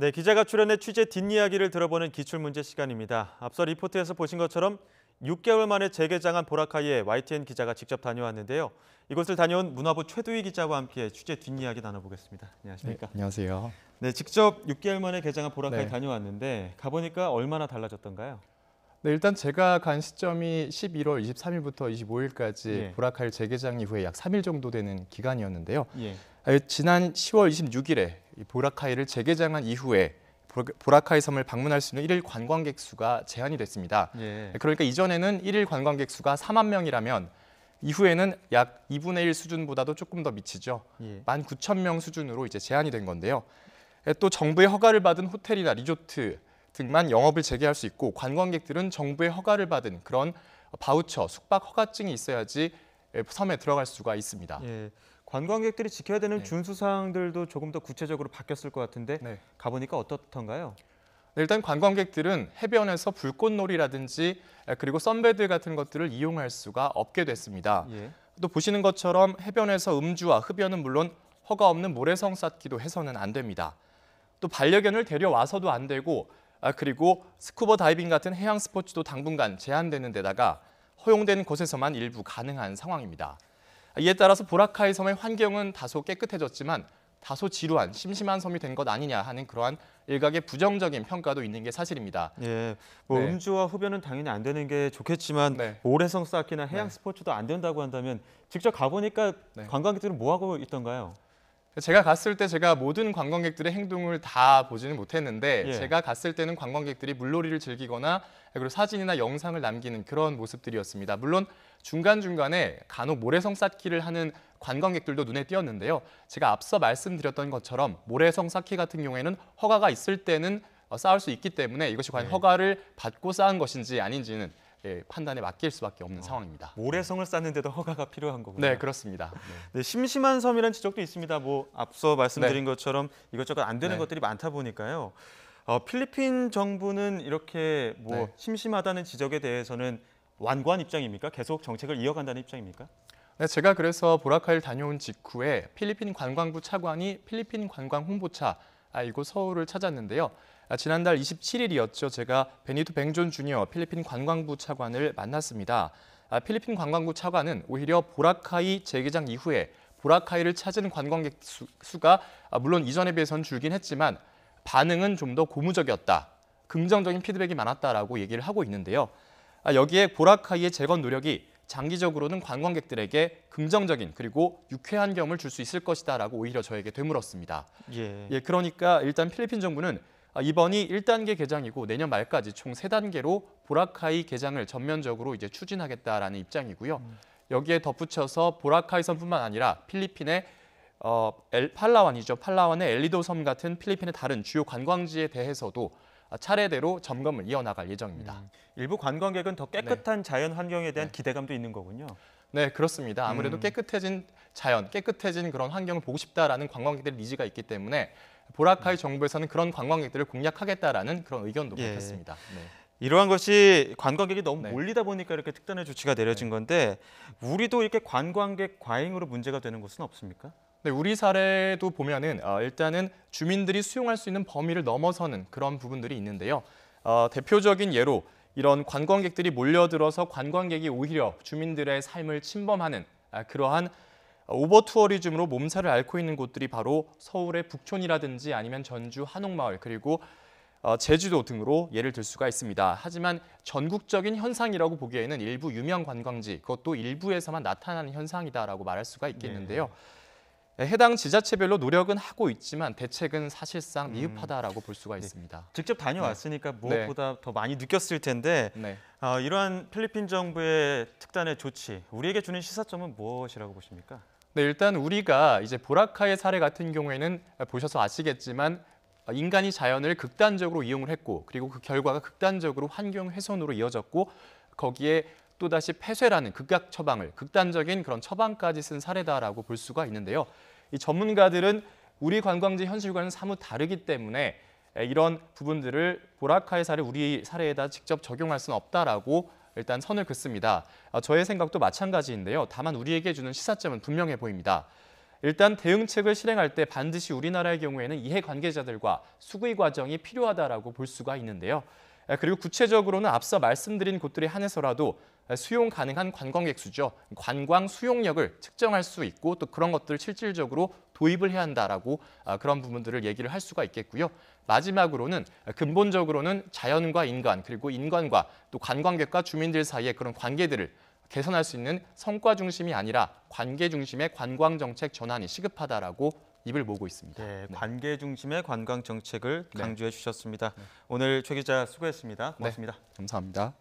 네, 기자가 출연해 취재 뒷이야기를 들어보는 기출문제 시간입니다. 앞서 리포트에서 보신 것처럼 6개월 만에 재개장한 보라카이에 YTN 기자가 직접 다녀왔는데요. 이곳을 다녀온 문화부 최두희 기자와 함께 취재 뒷이야기 나눠보겠습니다. 안녕하십니까? 네, 안녕하세요. 네, 직접 6개월 만에 개장한 보라카이 네. 다녀왔는데 가보니까 얼마나 달라졌던가요? 네, 일단 제가 간 시점이 11월 23일부터 25일까지 예. 보라카이 재개장 이후에 약 3일 정도 되는 기간이었는데요. 예. 지난 10월 26일에 보라카이를 재개장한 이후에 보라카이 섬을 방문할 수 있는 1일 관광객 수가 제한이 됐습니다. 예. 그러니까 이전에는 1일 관광객 수가 4만 명이라면 이후에는 약 2분의 1 수준보다도 조금 더 미치죠. 예. 19,000명 수준으로 이제 제한이 된 건데요. 또 정부의 허가를 받은 호텔이나 리조트 등만 영업을 재개할 수 있고 관광객들은 정부의 허가를 받은 그런 바우처, 숙박 허가증이 있어야지 섬에 들어갈 수가 있습니다. 예. 관광객들이 지켜야 되는 네. 준수사항들도 조금 더 구체적으로 바뀌었을 것 같은데 네. 가보니까 어떻던가요? 일단 관광객들은 해변에서 불꽃놀이라든지 그리고 선베드 같은 것들을 이용할 수가 없게 됐습니다. 예. 또 보시는 것처럼 해변에서 음주와 흡연은 물론 허가 없는 모래성 쌓기도 해서는 안 됩니다. 또 반려견을 데려와서도 안 되고 그리고 스쿠버 다이빙 같은 해양 스포츠도 당분간 제한되는 데다가 허용된 곳에서만 일부 가능한 상황입니다. 이에 따라서 보라카이 섬의 환경은 다소 깨끗해졌지만 다소 지루한, 심심한 섬이 된 것 아니냐 하는 그러한 일각의 부정적인 평가도 있는 게 사실입니다. 예, 뭐 네. 음주와 흡연은 당연히 안 되는 게 좋겠지만 네. 모래성 쌓기나 해양 네. 스포츠도 안 된다고 한다면 직접 가보니까 네. 관광객들은 뭐 하고 있던가요? 제가 갔을 때 제가 모든 관광객들의 행동을 다 보지는 못했는데 예. 제가 갔을 때는 관광객들이 물놀이를 즐기거나 그리고 사진이나 영상을 남기는 그런 모습들이었습니다. 물론 중간중간에 간혹 모래성 쌓기를 하는 관광객들도 눈에 띄었는데요. 제가 앞서 말씀드렸던 것처럼 모래성 쌓기 같은 경우에는 허가가 있을 때는 쌓을 수 있기 때문에 이것이 과연 네. 허가를 받고 쌓은 것인지 아닌지는 판단에 맡길 수밖에 없는 상황입니다. 모래성을 쌓는데도 허가가 필요한 거군요. 네, 그렇습니다. 네, 심심한 섬이라는 지적도 있습니다. 뭐 앞서 말씀드린 것처럼 이것저것 안 되는 네. 것들이 많다 보니까요. 필리핀 정부는 이렇게 뭐 네. 심심하다는 지적에 대해서는 완고한 입장입니까? 계속 정책을 이어간다는 입장입니까? 네, 제가 그래서 보라카이를 다녀온 직후에 필리핀 관광부 차관이 필리핀 관광 홍보차 이곳 서울을 찾았는데요. 지난달 27일이었죠. 제가 베니토 뱅존 주니어 필리핀 관광부 차관을 만났습니다. 필리핀 관광부 차관은 오히려 보라카이 재개장 이후에 보라카이를 찾은 관광객 수가 물론 이전에 비해서는 줄긴 했지만 반응은 좀 더 고무적이었다. 긍정적인 피드백이 많았다라고 얘기를 하고 있는데요. 여기에 보라카이의 재건 노력이 장기적으로는 관광객들에게 긍정적인 그리고 유쾌한 경험을 줄 수 있을 것이다라고 오히려 저에게 되물었습니다. 예. 그러니까 일단 필리핀 정부는 이번이 1단계 개장이고 내년 말까지 총 3단계로 보라카이 개장을 전면적으로 이제 추진하겠다라는 입장이고요. 여기에 덧붙여서 보라카이 섬뿐만 아니라 필리핀의 팔라완이죠. 팔라완의 엘리도 섬 같은 필리핀의 다른 주요 관광지에 대해서도 차례대로 점검을 이어나갈 예정입니다. 일부 관광객은 더 깨끗한 자연 환경에 대한 기대감도 있는 거군요. 네, 그렇습니다. 아무래도 깨끗해진 자연, 깨끗해진 그런 환경을 보고 싶다라는 관광객들의 니즈가 있기 때문에 보라카이 정부에서는 그런 관광객들을 공략하겠다라는 그런 의견도 예. 밝혔습니다. 네. 이러한 것이 관광객이 너무 네. 몰리다 보니까 이렇게 특단의 조치가 내려진 건데 우리도 이렇게 관광객 과잉으로 문제가 되는 곳은 없습니까? 네, 우리 사례도 보면은 일단은 주민들이 수용할 수 있는 범위를 넘어서는 그런 부분들이 있는데요. 대표적인 예로 이런 관광객들이 몰려들어서 관광객이 오히려 주민들의 삶을 침범하는 그러한 오버 투어리즘으로 몸살을 앓고 있는 곳들이 바로 서울의 북촌이라든지 아니면 전주 한옥마을 그리고 제주도 등으로 예를 들 수가 있습니다. 하지만 전국적인 현상이라고 보기에는 일부 유명 관광지 그것도 일부에서만 나타나는 현상이다라고 말할 수가 있겠는데요. 해당 지자체별로 노력은 하고 있지만 대책은 사실상 미흡하다라고 볼 수가 있습니다. 직접 다녀왔으니까 무엇보다 더 많이 느꼈을 텐데 네. 이러한 필리핀 정부의 특단의 조치, 우리에게 주는 시사점은 무엇이라고 보십니까? 네, 일단 우리가 이제 보라카이 사례 같은 경우에는 보셔서 아시겠지만 인간이 자연을 극단적으로 이용을 했고 그리고 그 결과가 극단적으로 환경 훼손으로 이어졌고 거기에 또다시 폐쇄라는 극악 처방을 극단적인 그런 처방까지 쓴 사례다라고 볼 수가 있는데요. 이 전문가들은 우리 관광지 현실과는 사뭇 다르기 때문에 이런 부분들을 보라카이 사례 우리 사례에다 직접 적용할 수는 없다라고 일단 선을 긋습니다. 저의 생각도 마찬가지인데요. 다만 우리에게 주는 시사점은 분명해 보입니다. 일단 대응책을 실행할 때 반드시 우리나라의 경우에는 이해관계자들과 수의 과정이 필요하다라고 볼 수가 있는데요. 그리고 구체적으로는 앞서 말씀드린 곳들에 한해서라도 수용 가능한 관광객 수죠. 관광 수용력을 측정할 수 있고 또 그런 것들을 실질적으로 도입을 해야 한다라고 그런 부분들을 얘기를 할 수가 있겠고요. 마지막으로는 근본적으로는 자연과 인간 그리고 인간과 또 관광객과 주민들 사이의 그런 관계들을 개선할 수 있는 성과 중심이 아니라 관계 중심의 관광 정책 전환이 시급하다라고 입을 모으고 있습니다. 네, 관계 중심의 관광 정책을 네. 강조해 주셨습니다. 오늘 최 기자 수고했습니다. 고맙습니다. 감사합니다.